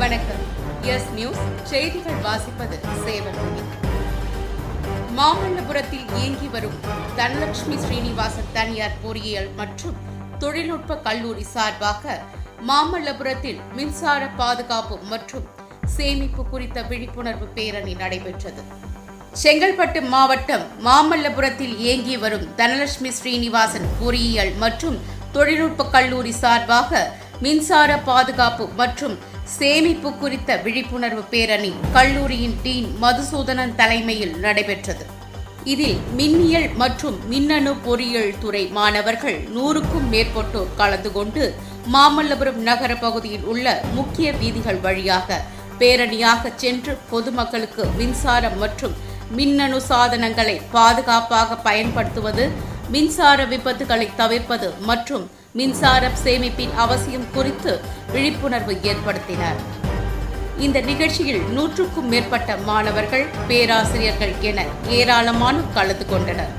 வணக்கம். S news செய்திகள் வாசிப்பது சேவன்மணி. மாமல்லபுரத்தில் இயங்கி வரும் தனலட்சுமி ஸ்ரீனிவாசன் தனியார் பொறியியல் மற்றும் தொழில்நுட்ப கல்லூரி சார்பாக மாமல்லபுரத்தில் மின்சார பாதுகாப்பு மற்றும் சேமிப்பு குறித்த விழிப்புணர்வு பேரணி நடைபெற்றது. செங்கல்பட்டு மாவட்டம் மாமல்லபுரத்தில் இயங்கி வரும் தனலட்சுமி ஸ்ரீனிவாசன் பொறியியல் மற்றும் தொழில்நுட்ப கல்லூரி சார்பாக மின்சார பாதுகாப்பு மற்றும் சேமிப்பு குறித்த விழிப்புணர்வு பேரணி கல்லூரியின் டீன் மதுசூதனன் தலைமையில் நடைபெற்றது. இதில் மின்னியல் மற்றும் மின்னணு பொறியியல் துறை மாணவர்கள் 100க்கும் மேற்பட்டோர் கலந்து கொண்டு மாமல்லபுரம் நகர பகுதியில் உள்ள முக்கிய வீதிகள் வழியாக பேரணியாக சென்று பொதுமக்களுக்கு மின்சாரம் மற்றும் மின்னணு சாதனங்களை பாதுகாப்பாக பயன்படுத்துவது, மின்சார விபத்துகளை தவிர்ப்பது மற்றும் மின்சார சேமிப்பின் அவசியம் குறித்து விழிப்புணர்வு ஏற்படுத்தினர். இந்த நிகழ்ச்சியில் 100க்கும் மேற்பட்ட மாணவர்கள், பேராசிரியர்கள் என ஏராளமானோர் கலந்து கொண்டனர்.